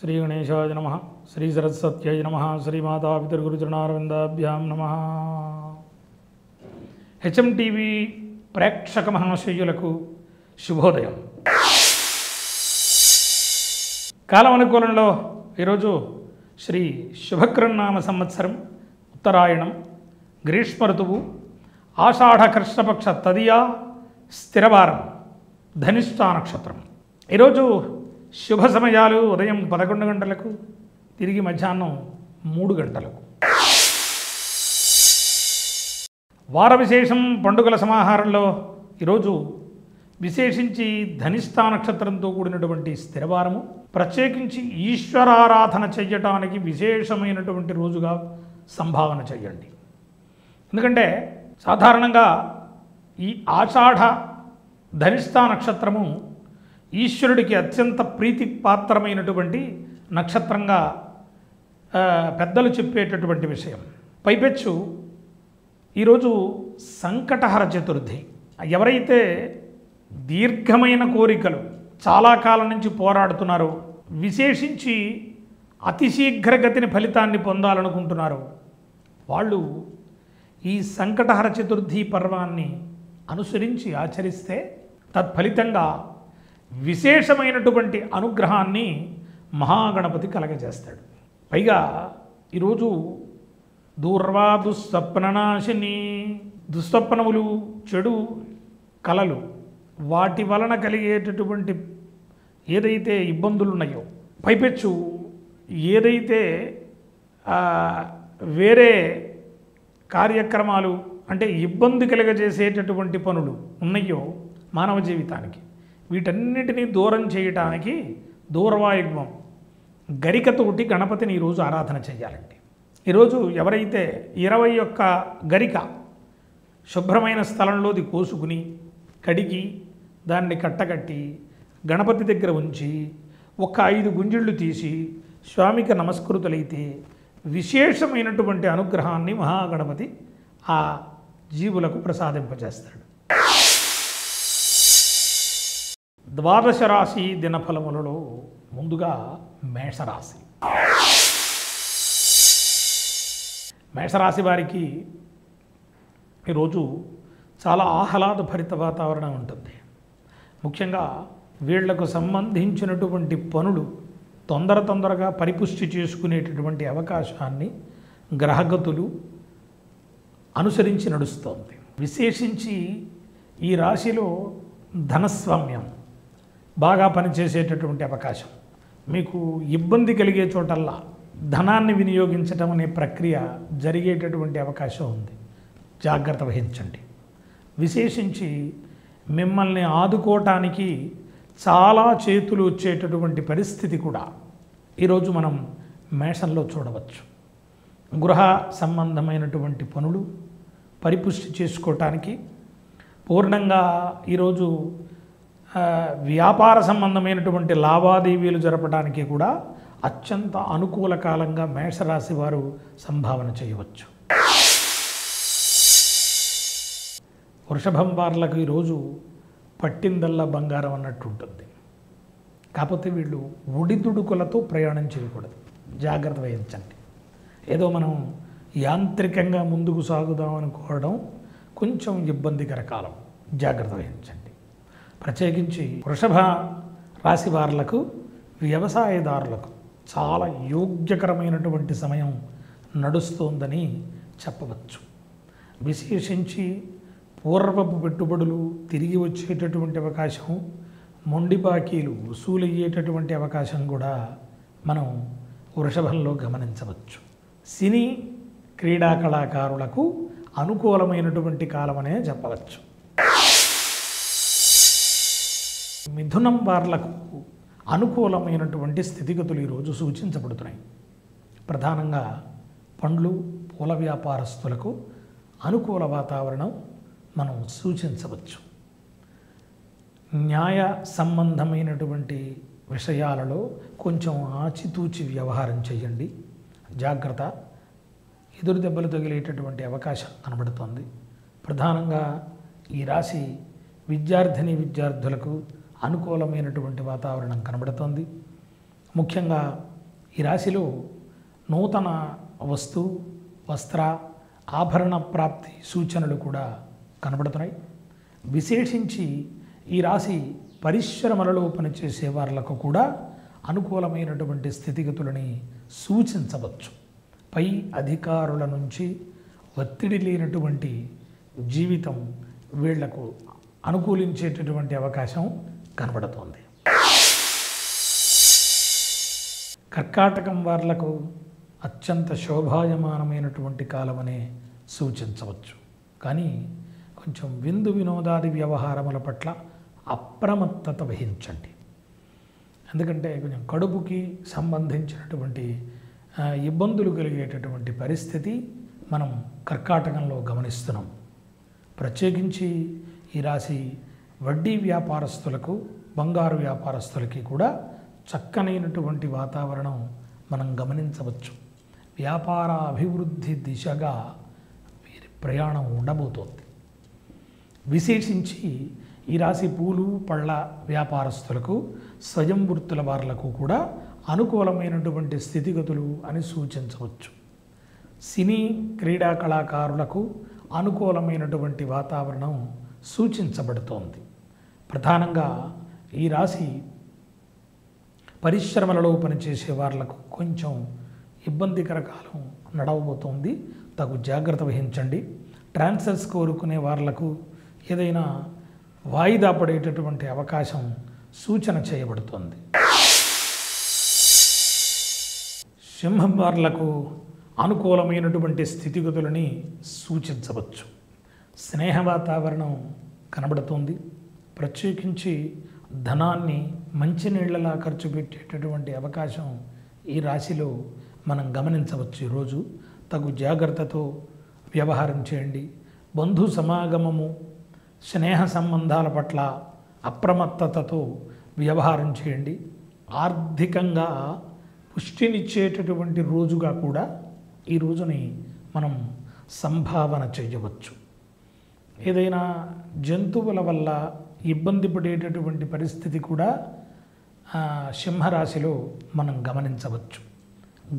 శ్రీ గణేశాయ నమః, శ్రీ సరస్వత్యై నమః, శ్రీ మాతాపితృగురుచరణారవిందాభ్యాం నమః. హెచ్ఎం టీవీ ప్రేక్షక మహాశయులకు శుభోదయం. కాలం అనుకూలంలో ఈరోజు శ్రీ శుభకృన్నామ సంవత్సరం, ఉత్తరాయణం, గ్రీష్మ ఋతువు, ఆషాఢ కృష్ణపక్ష తదియా, స్థిరవారం, ధనిష్ఠా నక్షత్రం. ఈరోజు శుభ సమయాలు ఉదయం 11 గంటలకు, తిరిగి మధ్యాహ్నం 3 గంటలకు. వార విశేషం పండుగల సమాహారంలో ఈరోజు విశేషించి ధనిష్ఠా నక్షత్రంతో కూడినటువంటి స్థిరవారము, ప్రత్యేకించి ఈశ్వరారాధన చెయ్యటానికి విశేషమైనటువంటి రోజుగా సంభావన చెయ్యండి. ఎందుకంటే సాధారణంగా ఈ ఆషాఢ ధనిష్ఠా నక్షత్రము ఈశ్వరుడికి అత్యంత ప్రీతిపాత్రమైనటువంటి నక్షత్రంగా పెద్దలు చెప్పేటటువంటి విషయం. పైపెచ్చు ఈరోజు సంకటహర చతుర్థి. ఎవరైతే దీర్ఘమైన కోరికలు చాలా కాలం నుంచి పోరాడుతున్నారో, విశేషించి అతి శీఘ్రగతిని ఫలితాన్ని పొందాలనుకుంటున్నారో, వాళ్ళు ఈ సంకటహర చతుర్థి పర్వాన్ని అనుసరించి ఆచరిస్తే తత్ఫలితంగా విశేషమైనటువంటి అనుగ్రహాన్ని మహాగణపతి కలగజేస్తాడు. పైగా ఈరోజు దూర్వా దుస్వప్ననాశిని, దుస్వప్నములు, చెడు కలలు, వాటి వలన కలిగేటటువంటి ఏదైతే ఇబ్బందులు ఉన్నాయో, పైపెచ్చు ఏదైతే వేరే కార్యక్రమాలు అంటే ఇబ్బంది కలగజేసేటటువంటి పనులు ఉన్నాయో మానవ జీవితానికి, వీటన్నిటినీ దూరం చేయటానికి దూర్వాయుగ్మం గరికతోటి గణపతిని ఈరోజు ఆరాధన చేయాలండి. ఈరోజు ఎవరైతే 21 గరిక శుభ్రమైన స్థలంలోది కోసుకుని కడిగి దాన్ని కట్టకట్టి గణపతి దగ్గర ఉంచి ఒక 5 గుంజిళ్ళు తీసి స్వామికి నమస్కృతులైతే విశేషమైనటువంటి అనుగ్రహాన్ని మహాగణపతి ఆ జీవులకు ప్రసాదింపజేస్తాడు. ద్వాదశ రాశి దినఫలములలో ముందుగా మేషరాశి. మేషరాశి వారికి ఈరోజు చాలా ఆహ్లాదభరిత వాతావరణం ఉంటుంది. ముఖ్యంగా వీళ్లకు సంబంధించినటువంటి పనులు తొందరగా పరిపుష్టి చేసుకునేటటువంటి అవకాశాన్ని గ్రహగతులు అనుసరించి నడుస్తోంది. విశేషించి ఈ రాశిలో ధనస్వామ్యం బాగా పనిచేసేటటువంటి అవకాశం, మీకు ఇబ్బంది కలిగే చోటల్లా ధనాన్ని వినియోగించడం అనే ప్రక్రియ జరిగేటటువంటి అవకాశం ఉంది. జాగ్రత్త వహించండి. విశేషించి మిమ్మల్ని ఆదుకోవటానికి చాలా చేతులు వచ్చేటటువంటి పరిస్థితి కూడా ఈరోజు మనం మేషంలో చూడవచ్చు. గృహ సంబంధమైనటువంటి పనులు పరిపుష్టి చేసుకోవటానికి, పూర్ణంగా ఈరోజు వ్యాపార సంబంధమైనటువంటి లావాదేవీలు జరపడానికి కూడా అత్యంత అనుకూల కాలంగా మేషరాశి వారు సంభావన చేయవచ్చు. వృషభం వార్లకు ఈరోజు పట్టిందల్లా బంగారం అన్నట్టు ఉంటుంది. కాకపోతే వీళ్ళు ఒడిదుడుకులతో ప్రయాణం చేయకూడదు. జాగ్రత్త వహించండి. ఏదో మనం యాంత్రికంగా ముందుకు సాగుదాం అనుకోవడం కొంచెం ఇబ్బందికర కాలం. జాగ్రత్త వహించండి. ప్రత్యేకించి వృషభ రాశి వారులకు, వ్యవసాయదారులకు చాలా యోగ్యకరమైనటువంటి సమయం నడుస్తోందని చెప్పవచ్చు. విశేషించి పూర్వపు పెట్టుబడులు తిరిగి వచ్చేటటువంటి అవకాశం, మొండి బాకీలు వసూలయ్యేటటువంటి అవకాశం కూడా మనం వృషభంలో గమనించవచ్చు. సినీ క్రీడా కళాకారులకు అనుకూలమైనటువంటి కాలమనే చెప్పవచ్చు. మిథునం వార్లకు అనుకూలమైనటువంటి స్థితిగతులు ఈరోజు సూచించబడుతున్నాయి. ప్రధానంగా పండ్లు, పూల వ్యాపారస్తులకు అనుకూల వాతావరణం మనం సూచించవచ్చు. న్యాయ సంబంధమైనటువంటి విషయాలలో కొంచెం ఆచితూచి వ్యవహారం చేయండి. జాగ్రత్త. ఎదురు దెబ్బలు తగిలేటటువంటి అవకాశం కనబడుతోంది. ప్రధానంగా ఈ రాశి విద్యార్థినులకు అనుకూలమైనటువంటి వాతావరణం కనబడుతోంది. ముఖ్యంగా ఈ రాశిలో నూతన వస్తు వస్త్ర ఆభరణ ప్రాప్తి సూచనలు కూడా కనబడుతున్నాయి. విశేషించి ఈ రాశి పరిశ్రమలలో పనిచేసే వాళ్లకు కూడా అనుకూలమైనటువంటి స్థితిగతులని సూచించవచ్చు. పై అధికారుల నుంచి ఒత్తిడి లేనటువంటి జీవితం వీళ్లకు అనుకూలించేటటువంటి అవకాశం కనబడుతోంది. కర్కాటకం వాళ్లకు అత్యంత శోభాయమానమైనటువంటి కాలమనే సూచించవచ్చు. కానీ కొంచెం విందు వినోదాది వ్యవహారముల పట్ల అప్రమత్తత వహించండి. ఎందుకంటే కొంచెం కడుపుకి సంబంధించినటువంటి ఇబ్బందులు కలిగేటటువంటి పరిస్థితి మనం కర్కాటకంలో గమనిస్తున్నాం. ప్రత్యేకించి ఈ రాశి వడ్డీ వ్యాపారస్తులకు, బంగారు వ్యాపారస్తులకి కూడా చక్కనైనటువంటి వాతావరణం మనం గమనించవచ్చు. వ్యాపార అభివృద్ధి దిశగా వీరి ప్రయాణం ఉండబోతోంది. విశేషించి ఈ రాశి పూలు పళ్ళ వ్యాపారస్తులకు, స్వయం వృత్తుల వారులకు కూడా అనుకూలమైనటువంటి స్థితిగతులు అని సూచించవచ్చు. సినీ క్రీడా కళాకారులకు అనుకూలమైనటువంటి వాతావరణం సూచించబడుతోంది. ప్రధానంగా ఈ రాశి పరిశ్రమలలో పనిచేసే వాళ్లకు కొంచెం ఇబ్బందికర కాలం నడవబోతోంది. తగు జాగ్రత్త వహించండి. ట్రాన్స్ఫర్స్ కోరుకునే వాళ్లకు ఏదైనా వాయిదా పడేటటువంటి అవకాశం సూచన చేయబడుతోంది. సింహం వాళ్లకు అనుకూలమైనటువంటి స్థితిగతులని సూచించవచ్చు. స్నేహ వాతావరణం కనబడుతోంది. ప్రత్యేకించి ధనాన్ని మంచినీళ్లలా ఖర్చు పెట్టేటటువంటి అవకాశం ఈ రాశిలో మనం గమనించవచ్చు. ఈరోజు తగు జాగ్రత్తతో వ్యవహారం చేయండి. బంధు సమాగమము, స్నేహ సంబంధాల పట్ల అప్రమత్తతతో వ్యవహారం చేయండి. ఆర్థికంగా పుష్టినిచ్చేటటువంటి రోజుగా కూడా ఈ రోజుని మనం సంభావన చేయవచ్చు. ఏదైనా జంతువుల వల్ల ఇబ్బంది పడేటటువంటి పరిస్థితి కూడా సింహరాశిలో మనం గమనించవచ్చు.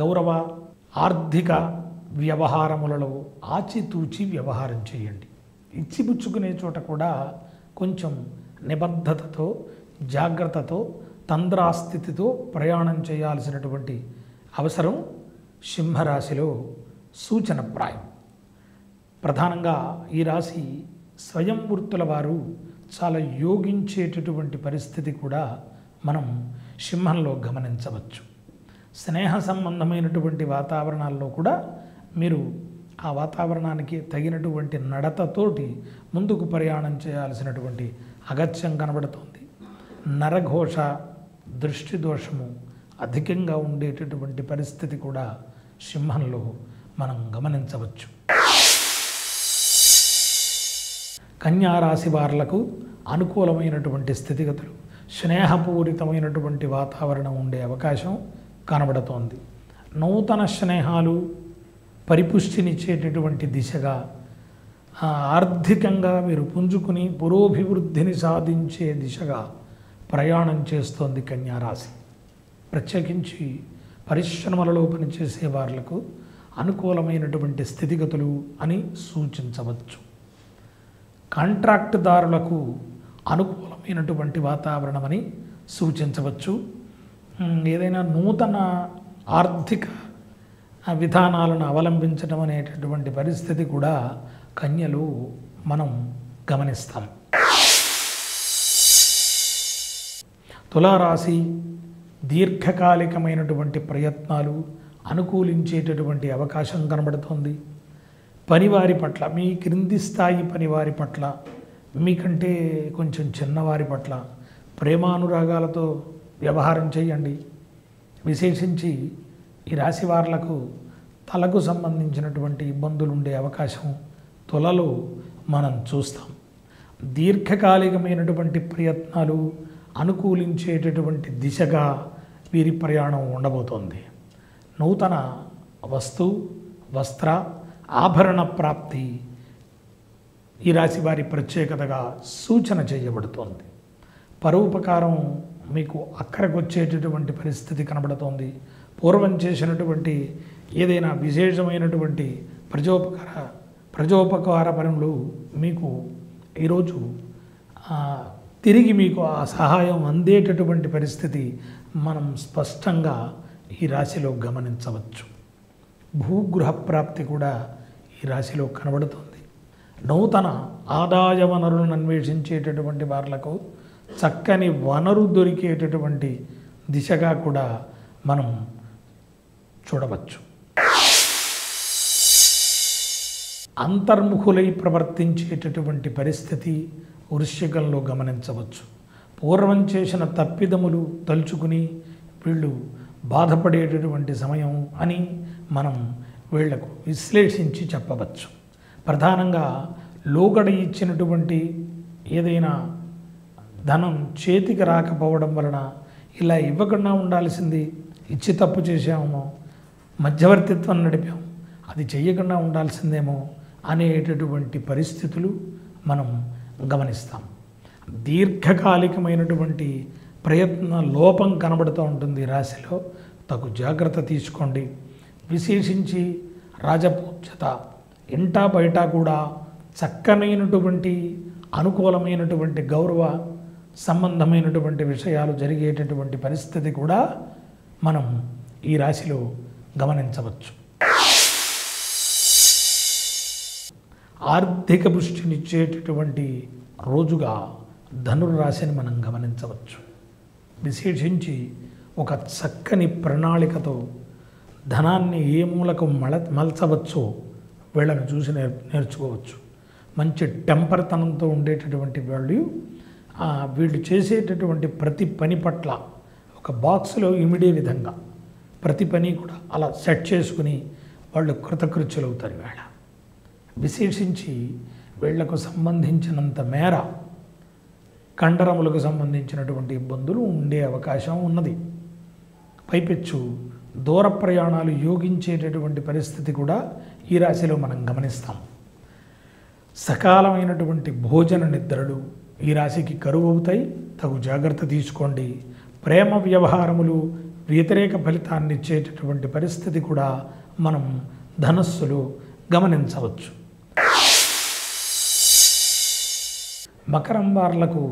గౌరవ ఆర్థిక వ్యవహారములలో ఆచితూచి వ్యవహారం చేయండి. ఇచ్చిపుచ్చుకునే చోట కూడా కొంచెం నిబద్ధతతో, జాగ్రత్తతో, తంద్రాస్థితితో ప్రయాణం చేయాల్సినటువంటి అవసరం సింహరాశిలో సూచనప్రాయం. ప్రధానంగా ఈ రాశి స్వయం వృత్తుల వారు చాలా యోగించేటటువంటి పరిస్థితి కూడా మనం సింహంలో గమనించవచ్చు. స్నేహ సంబంధమైనటువంటి వాతావరణాల్లో కూడా మీరు ఆ వాతావరణానికి తగినటువంటి నడతతోటి ముందుకు ప్రయాణం చేయాల్సినటువంటి అగత్యం కనబడుతోంది. నరఘోష, దృష్టి దోషము అధికంగా ఉండేటటువంటి పరిస్థితి కూడా సింహంలో మనం గమనించవచ్చు. కన్యా రాశి వారులకు అనుకూలమైనటువంటి స్థితిగతులు, స్నేహపూరితమైనటువంటి వాతావరణం ఉండే అవకాశం కనబడుతోంది. నూతన స్నేహాలు పరిపుష్టినిచ్చేటటువంటి దిశగా, ఆర్థికంగా మీరు పుంజుకుని పురోభివృద్ధిని సాధించే దిశగా ప్రయాణం చేస్తోంది కన్యారాశి. ప్రత్యేకించి పరిశ్రమలలో పనిచేసే వాళ్లకు అనుకూలమైనటువంటి స్థితిగతులు అని సూచించవచ్చు. కాంట్రాక్టుదారులకు అనుకూలమైనటువంటి వాతావరణం అని సూచించవచ్చు. ఏదైనా నూతన ఆర్థిక విధానాలను అవలంబించడం అనేటటువంటి పరిస్థితి కూడా కన్యలో మనం గమనిస్తాం. తులారాశి దీర్ఘకాలికమైనటువంటి ప్రయత్నాలు అనుకూలించేటటువంటి అవకాశం కనబడుతోంది. పనివారి పట్ల, మీ క్రింది స్థాయి పనివారి పట్ల, మీకంటే కొంచెం చిన్నవారి పట్ల ప్రేమానురాగాలతో వ్యవహారం చేయండి. విశేషించి ఈ రాశి వారులకు తలకు సంబంధించినటువంటి ఇబ్బందులు ఉండే అవకాశం తులలో మనం చూస్తాం. దీర్ఘకాలికమైనటువంటి ప్రయత్నాలు అనుకూలించేటటువంటి దిశగా వీరి ప్రయాణం ఉండబోతోంది. నూతన వస్తు, వస్త్ర, ఆభరణ ప్రాప్తి ఈ రాశి వారి ప్రత్యేకతగా సూచన చేయబడుతోంది. పరోపకారం మీకు అక్కడికి వచ్చేటటువంటి పరిస్థితి కనబడుతోంది. పూర్వం చేసినటువంటి ఏదైనా విశేషమైనటువంటి ప్రజోపకార పనులు మీకు ఈరోజు తిరిగి మీకు ఆ సహాయం అందేటటువంటి పరిస్థితి మనం స్పష్టంగా ఈ రాశిలో గమనించవచ్చు. భూగృహ ప్రాప్తి కూడా ఈ రాశిలో కనబడుతుంది. నూతన ఆదాయ వనరులను అన్వేషించేటటువంటి వాళ్లకు చక్కని వనరు దొరికేటటువంటి దిశగా కూడా మనం చూడవచ్చు. అంతర్ముఖులై ప్రవర్తించేటటువంటి పరిస్థితి వృశ్చికంలో గమనించవచ్చు. పూర్వం చేసిన తప్పిదములు తలుచుకుని వీళ్ళు బాధపడేటటువంటి సమయం అని మనం వీళ్లకు విశ్లేషించి చెప్పవచ్చు. ప్రధానంగా లోగడ ఇచ్చినటువంటి ఏదైనా ధనం చేతికి రాకపోవడం వలన ఇలా ఇవ్వకుండా ఉండాల్సింది ఇచ్చి తప్పు చేసామో, మధ్యవర్తిత్వం నడిపాం అది చెయ్యకుండా ఉండాల్సిందేమో అనేటటువంటి పరిస్థితులు మనం గమనిస్తాం. దీర్ఘకాలికమైనటువంటి ప్రయత్న లోపం కనబడుతూ ఉంటుంది. రాశిలో తగు జాగ్రత్త తీసుకోండి. విశేషించి రాజపూజ్యత ఇంటా బయట కూడా చక్కనైనటువంటి అనుకూలమైనటువంటి గౌరవ సంబంధమైనటువంటి విషయాలు జరిగేటటువంటి పరిస్థితి కూడా మనం ఈ రాశిలో గమనించవచ్చు. ఆర్థిక పుష్టినిచ్చేటటువంటి రోజుగా ధనుర్రాశిని మనం గమనించవచ్చు. విశేషించి ఒక చక్కని ప్రణాళికతో ధనాన్ని ఏ మూలకు మలచవచ్చో వీళ్ళని చూసి నేర్చుకోవచ్చు. మంచి టెంపర్తనంతో ఉండేటటువంటి వీళ్ళు చేసేటటువంటి ప్రతి పని పట్ల ఒక బాక్స్లో ఇమిడే విధంగా ప్రతి పని కూడా అలా సెట్ చేసుకుని వాళ్ళు కృతకృత్యులవుతారు. వేళ విశేషించి వీళ్లకు సంబంధించినంత మేర కండరములకు సంబంధించినటువంటి ఇబ్బందులు ఉండే అవకాశం ఉన్నది. పైపెచ్చు దూర ప్రయాణాలు యోగించేటటువంటి పరిస్థితి కూడా ఈ రాశిలో మనం గమనిస్తాం. సకాలమైనటువంటి భోజన నిద్రలు ఈ రాశికి కరువు అవుతాయి. తగు జాగ్రత్త తీసుకోండి. ప్రేమ వ్యవహారములు వ్యతిరేక ఫలితాన్ని ఇచ్చేటటువంటి పరిస్థితి కూడా మనం ధనస్సులో గమనించవచ్చు. మకరం వార్లకు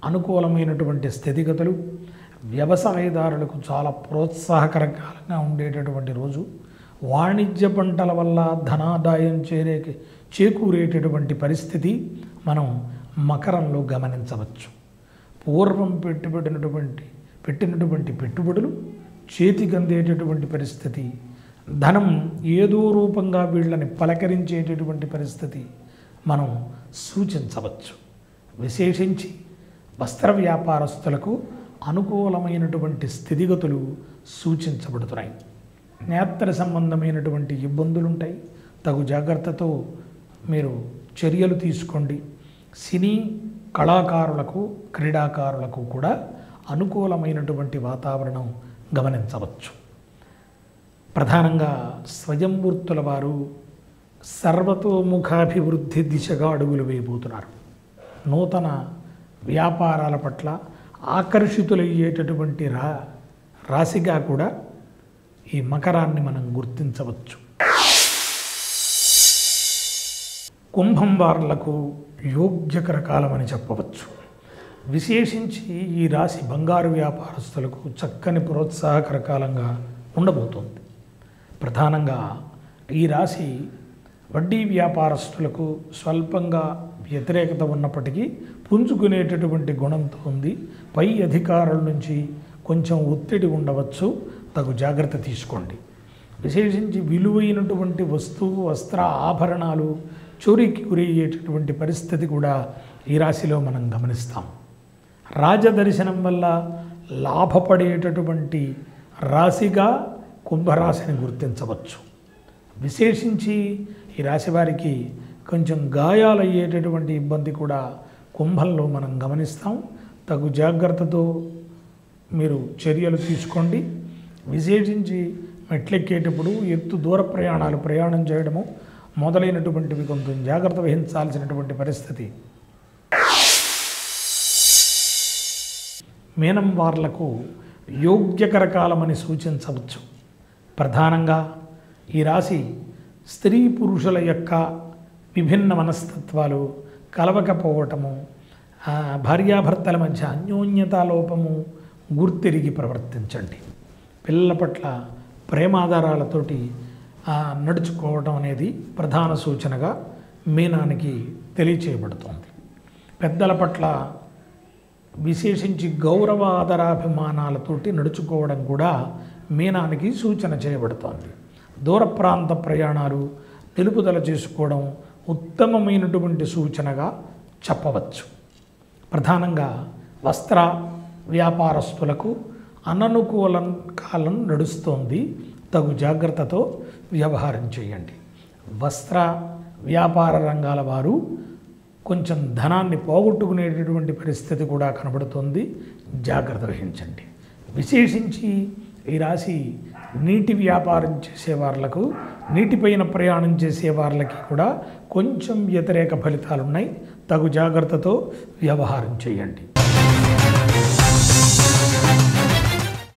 అనుకూలమైనటువంటి స్థితిగతులు, వ్యవసాయదారులకు చాలా ప్రోత్సాహకరంగా ఉండేటటువంటి రోజు. వాణిజ్య పంటల వల్ల ధనాదాయం చేకూరేటటువంటి పరిస్థితి మనం మకరంలో గమనించవచ్చు. పూర్వం పెట్టినటువంటి పెట్టుబడులు చేతికి అందేటటువంటి పరిస్థితి, ధనం ఏదో రూపంగా వీళ్ళని పలకరించేటటువంటి పరిస్థితి మనం సూచించవచ్చు. విశేషించి వస్త్ర వ్యాపారస్తులకు అనుకూలమైనటువంటి స్థితిగతులు సూచించబడుతున్నాయి. నేత్ర సంబంధమైనటువంటి ఇబ్బందులు ఉంటాయి. తగు జాగ్రత్తతో మీరు చర్యలు తీసుకోండి. సినీ కళాకారులకు, క్రీడాకారులకు కూడా అనుకూలమైనటువంటి వాతావరణం గమనించవచ్చు. ప్రధానంగా స్వయంవృత్తుల వారు సర్వతోముఖాభివృద్ధి దిశగా అడుగులు వేయబోతున్నారు. నూతన వ్యాపారాల పట్ల ఆకర్షితులయ్యేటటువంటి రాశిగా కూడా ఈ మకరాన్ని మనం గుర్తించవచ్చు. కుంభం వారులకు యోగ్యకర కాలం అని చెప్పవచ్చు. విశేషించి ఈ రాశి బంగారు వ్యాపారస్తులకు చక్కని ప్రోత్సాహకర కాలంగా ఉండబోతోంది. ప్రధానంగా ఈ రాశి వడ్డీ వ్యాపారస్తులకు స్వల్పంగా వ్యతిరేకత ఉన్నప్పటికీ పుంజుకునేటటువంటి గుణంతో ఉంది. పై అధికారుల నుంచి కొంచెం ఒత్తిడి ఉండవచ్చు. తగు జాగ్రత్త తీసుకోండి. విశేషించి విలువైనటువంటి వస్తువు, వస్త్ర, ఆభరణాలు చోరీకి గురయ్యేటటువంటి పరిస్థితి కూడా ఈ రాశిలో మనం గమనిస్తాం. రాజదర్శనం వల్ల లాభపడేటటువంటి రాశిగా కుంభరాశిని గుర్తించవచ్చు. విశేషించి ఈ రాశి వారికి కొంచెం గాయాలయ్యేటటువంటి ఇబ్బంది కూడా కుంభంలో మనం గమనిస్తాం. తగు జాగ్రత్తతో మీరు చర్యలు తీసుకోండి. విశేషించి మెట్లెక్కేటప్పుడు ఎత్తు దూర ప్రయాణం చేయడము మొదలైనటువంటివి కొంచెం జాగ్రత్త వహించాల్సినటువంటి పరిస్థితి. మీనం వార్లకు యోగ్యకర కాలమని సూచించవచ్చు. ప్రధానంగా ఈ రాశి స్త్రీ పురుషుల యొక్క విభిన్న మనస్తత్వాలు కలవకపోవటము, భార్యాభర్తల మధ్య అన్యోన్యతా లోపము గుర్తిరిగి ప్రవర్తించండి. పిల్లల పట్ల ప్రేమాధారాలతోటి నడుచుకోవడం అనేది ప్రధాన సూచనగా మీనానికి తెలియచేయబడుతోంది. పెద్దల పట్ల విశేషించి గౌరవ ఆదరాభిమానాలతోటి నడుచుకోవడం కూడా మీనానికి సూచన చేయబడుతోంది. దూర ప్రాంత ప్రయాణాలు నిలుపుదల చేసుకోవడం ఉత్తమమైనటువంటి సూచనగా చెప్పవచ్చు. ప్రధానంగా వస్త్ర వ్యాపారస్తులకు అననుకూల కాలం నడుస్తోంది. తగు జాగ్రత్తతో వ్యవహారం చేయండి. వస్త్ర వ్యాపార రంగాల వారు కొంచెం ధనాన్ని పోగొట్టుకునేటటువంటి పరిస్థితి కూడా కనబడుతుంది. జాగ్రత్త వహించండి. విశేషించి ఈ రాశి నీటి వ్యాపారం చేసేవార్లకు, నీటిపైన ప్రయాణం చేసేవార్లకి కూడా కొంచెం వ్యతిరేక ఫలితాలు ఉన్నాయి. తగు జాగ్రత్తతో వ్యవహారం చేయండి.